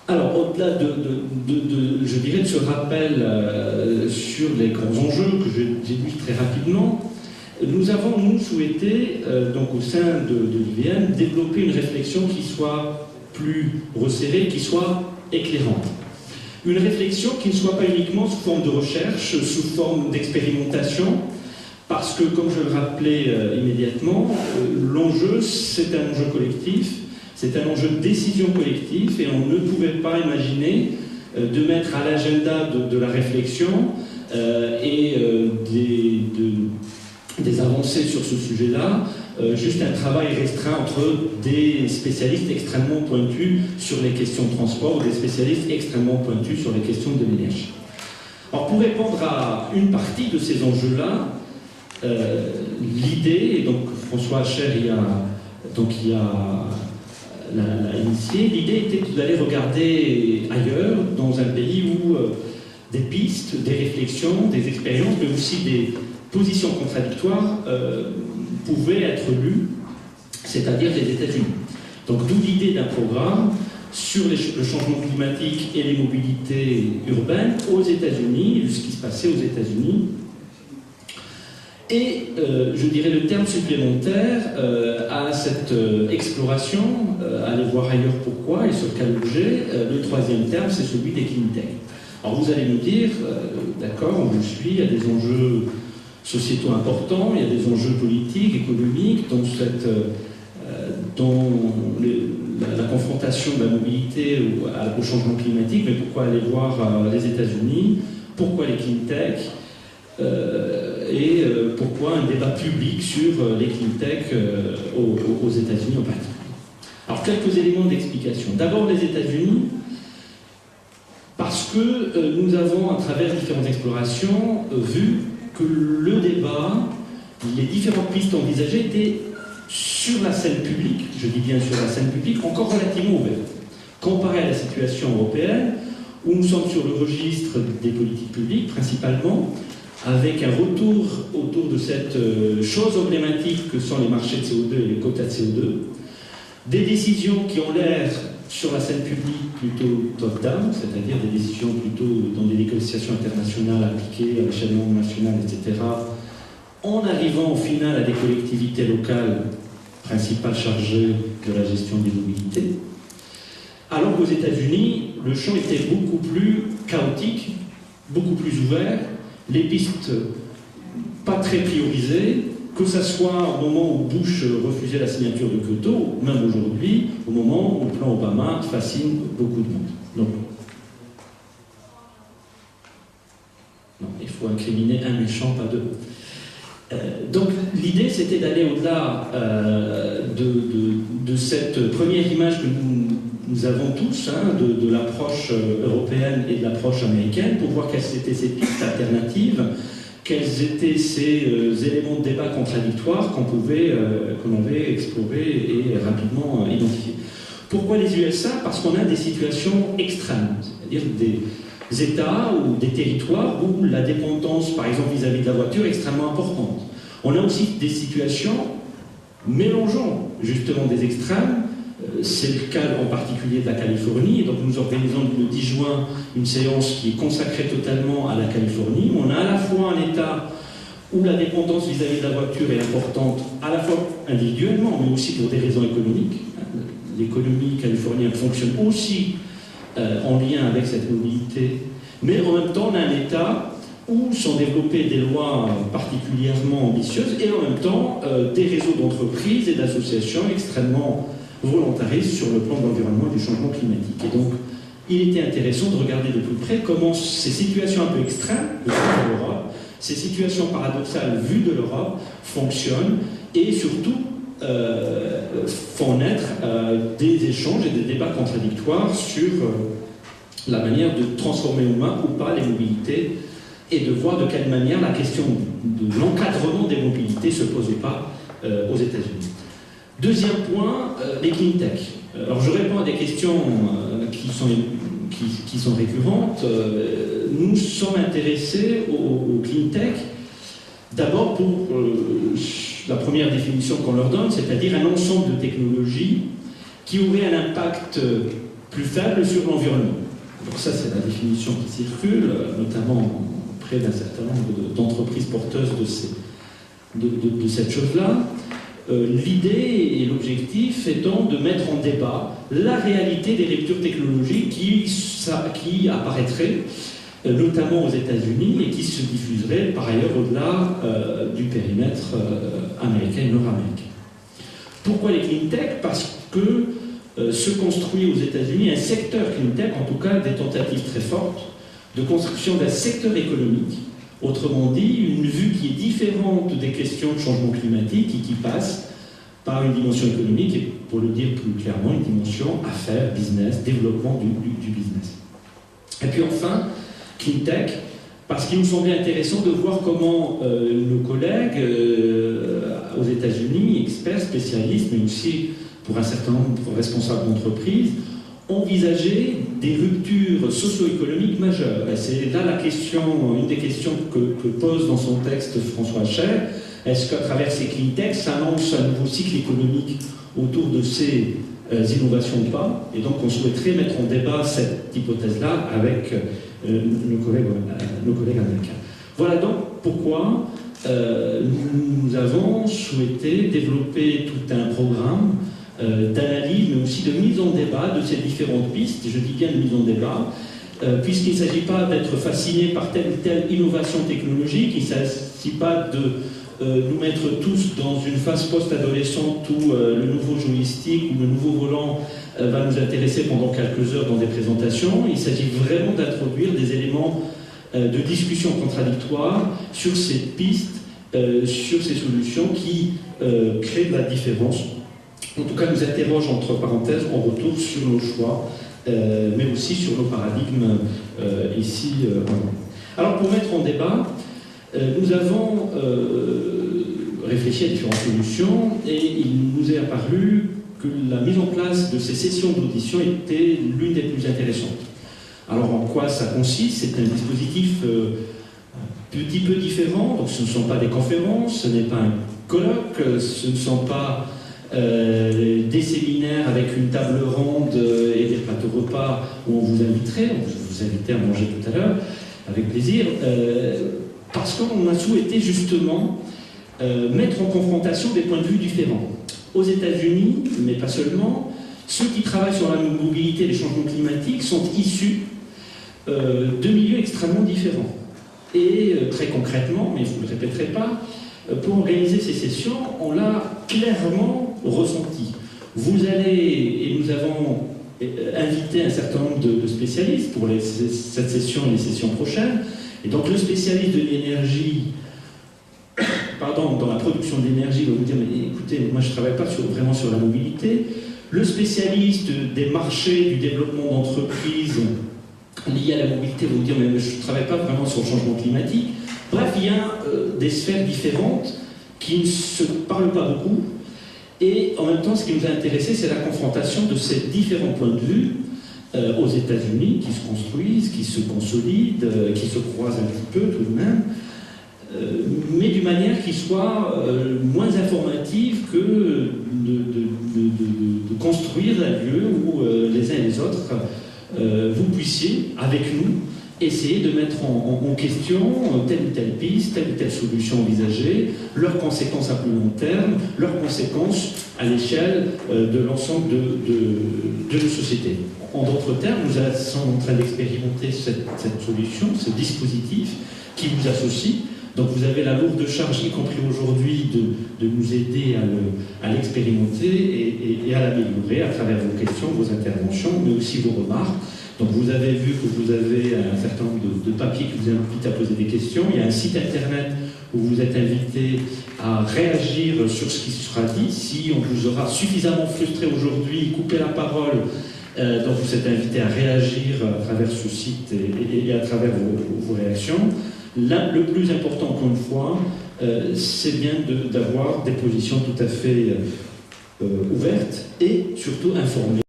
Alors, au-delà je dirais, de ce rappel sur les grands enjeux que j'ai dit très rapidement, nous avons, nous, souhaité, donc au sein de l'IVM, développer une réflexion qui soit plus resserrée, qui soit éclairante. Une réflexion qui ne soit pas uniquement sous forme de recherche, sous forme d'expérimentation, parce que, comme je le rappelais immédiatement, l'enjeu, c'est un enjeu collectif, c'est un enjeu de décision collective, et on ne pouvait pas imaginer de mettre à l'agenda de la réflexion et des avancées sur ce sujet-là, juste un travail restreint entre des spécialistes extrêmement pointus sur les questions de transport ou des spécialistes extrêmement pointus sur les questions de l'énergie. Alors, pour répondre à une partie de ces enjeux-là, l'idée, et donc François Hacher l'a initié, l'idée était d'aller regarder ailleurs, dans un pays où des pistes, des réflexions, des expériences, mais aussi des positions contradictoires pouvaient être lues, c'est-à-dire les États-Unis. Donc d'où l'idée d'un programme sur le changement climatique et les mobilités urbaines aux États-Unis, ce qui se passait aux États-Unis. Et je dirais le terme supplémentaire à cette exploration, aller voir ailleurs pourquoi et sur quel objet, le troisième terme, c'est celui des clean tech. Alors vous allez me dire, d'accord, on vous suit, il y a des enjeux sociétaux importants, il y a des enjeux politiques, économiques, dans la confrontation de la mobilité au changement climatique, mais pourquoi aller voir les États-Unis, pourquoi les clean tech et pourquoi un débat public sur les clean tech aux États-Unis en particulier. Alors quelques éléments d'explication. D'abord les États-Unis, parce que nous avons, à travers différentes explorations, vu que le débat, les différentes pistes envisagées étaient sur la scène publique, je dis bien sur la scène publique, encore relativement ouvertes. Comparé à la situation européenne, où nous sommes sur le registre des politiques publiques principalement, avec un retour autour de cette chose emblématique que sont les marchés de CO2 et les quotas de CO2, des décisions qui ont l'air sur la scène publique plutôt top-down, c'est-à-dire des décisions plutôt dans des négociations internationales appliquées à l'échelle nationale, etc., en arrivant au final à des collectivités locales principales chargées de la gestion des mobilités, alors qu'aux États-Unis, le champ était beaucoup plus chaotique, beaucoup plus ouvert, les pistes pas très priorisées, que ce soit au moment où Bush refusait la signature de Kyoto, ou même aujourd'hui, au moment où le plan Obama fascine beaucoup de monde. Donc, non, il faut incriminer un méchant, pas deux. Donc l'idée, c'était d'aller au-delà de cette première image que nous avons tous, de l'approche européenne et de l'approche américaine, pour voir quelles étaient ces pistes alternatives, quels étaient ces éléments de débat contradictoires qu'on avait explorés et rapidement identifiés. Pourquoi les USA? Parce qu'on a des situations extrêmes, c'est-à-dire des États ou des territoires où la dépendance, par exemple, vis-à-vis de la voiture est extrêmement importante. On a aussi des situations mélangeant justement des extrêmes. C'est le cas en particulier de la Californie, et donc nous organisons le 10 juin une séance qui est consacrée totalement à la Californie. On a à la fois un État où la dépendance vis-à-vis de la voiture est importante, à la fois individuellement, mais aussi pour des raisons économiques. L'économie californienne fonctionne aussi en lien avec cette mobilité, mais en même temps on a un État où sont développées des lois particulièrement ambitieuses et en même temps des réseaux d'entreprises et d'associations extrêmement volontaristes sur le plan de l'environnement et du changement climatique. Et donc, il était intéressant de regarder de plus près comment ces situations un peu extrêmes de l'Europe, ces situations paradoxales vues de l'Europe, fonctionnent et surtout font naître des échanges et des débats contradictoires sur la manière de transformer ou pas les mobilités et de voir de quelle manière la question de l'encadrement des mobilités ne se posait pas aux États-Unis. Deuxième point, les clean tech. Alors je réponds à des questions qui sont récurrentes. Nous sommes intéressés aux clean tech d'abord pour la première définition qu'on leur donne, c'est-à-dire un ensemble de technologies qui auraient un impact plus faible sur l'environnement. Donc ça, c'est la définition qui circule, notamment auprès d'un certain nombre d'entreprises porteuses de cette chose-là. L'idée et l'objectif étant de mettre en débat la réalité des ruptures technologiques qui apparaîtraient notamment aux États-Unis et qui se diffuseraient par ailleurs au-delà du périmètre américain et nord-américain. Pourquoi les clean tech? Parce que se construit aux États-Unis un secteur clean tech, en tout cas des tentatives très fortes de construction d'un secteur économique. Autrement dit, une vue qui est différente des questions de changement climatique et qui passe par une dimension économique et, pour le dire plus clairement, une dimension affaires, business, développement du business. Et puis enfin, clean tech, parce qu'il nous semblait intéressant de voir comment nos collègues aux États-Unis, experts, spécialistes, mais aussi pour un certain nombre de responsables d'entreprises, envisager des ruptures socio-économiques majeures. Et c'est là la question, une des questions que pose dans son texte François Cher. Est-ce qu'à travers ces clean tech s'annonce un nouveau cycle économique autour de ces innovations ou pas? Et donc on souhaiterait mettre en débat cette hypothèse-là avec nos collègues américains. Voilà donc pourquoi nous avons souhaité développer tout un programme d'analyse, mais aussi de mise en débat de ces différentes pistes. Je dis bien de mise en débat, puisqu'il ne s'agit pas d'être fasciné par telle ou telle innovation technologique, il ne s'agit pas de nous mettre tous dans une phase post-adolescente où le nouveau joystick ou le nouveau volant va nous intéresser pendant quelques heures dans des présentations. Il s'agit vraiment d'introduire des éléments de discussion contradictoire sur ces pistes, sur ces solutions qui créent de la différence. En tout cas, nous interroge, entre parenthèses, en retour sur nos choix, mais aussi sur nos paradigmes ici. Alors, pour mettre en débat, nous avons réfléchi à différentes solutions et il nous est apparu que la mise en place de ces sessions d'audition était l'une des plus intéressantes. Alors, en quoi ça consiste? C'est un dispositif un petit peu différent. Donc, ce ne sont pas des conférences, ce n'est pas un colloque, ce ne sont pas des séminaires avec une table ronde et des plateaux repas où on vous inviterait, on vous invitait à manger tout à l'heure, avec plaisir, parce qu'on a souhaité justement mettre en confrontation des points de vue différents. Aux États-Unis, mais pas seulement, ceux qui travaillent sur la mobilité et les changements climatiques sont issus de milieux extrêmement différents. Et très concrètement, mais je ne vous le répéterai pas, pour organiser ces sessions, on l'a clairement ressenti. Vous allez, et nous avons invité un certain nombre de spécialistes pour cette session et les sessions prochaines, et donc le spécialiste de l'énergie, dans la production de l'énergie, va vous dire, mais écoutez, moi je ne travaille pas vraiment sur la mobilité. Le spécialiste des marchés, du développement d'entreprises liés à la mobilité va vous dire, mais je ne travaille pas vraiment sur le changement climatique. Bref, il y a des sphères différentes qui ne se parlent pas beaucoup. Et en même temps, ce qui nous a intéressé, c'est la confrontation de ces différents points de vue aux États-Unis, qui se construisent, qui se consolident, qui se croisent un petit peu tout de même, mais d'une manière qui soit moins informative que de construire un lieu où les uns et les autres, vous puissiez, avec nous, essayer de mettre en question telle ou telle piste, telle ou telle solution envisagée, leurs conséquences à plus long terme, leurs conséquences à l'échelle de l'ensemble de nos sociétés. En d'autres termes, nous sommes en train d'expérimenter cette solution, ce dispositif qui vous associe. Donc vous avez la lourde charge, y compris aujourd'hui, de nous aider à l'expérimenter et à l'améliorer à travers vos questions, vos interventions, mais aussi vos remarques. Donc vous avez vu que vous avez un certain nombre de papiers qui vous invitent à poser des questions. Il y a un site internet où vous êtes invité à réagir sur ce qui sera dit. Si on vous aura suffisamment frustré aujourd'hui, coupé la parole, donc vous êtes invité à réagir à travers ce site et à travers vos réactions. Là, le plus important, encore une fois, c'est bien d'avoir des positions tout à fait ouvertes et surtout informées.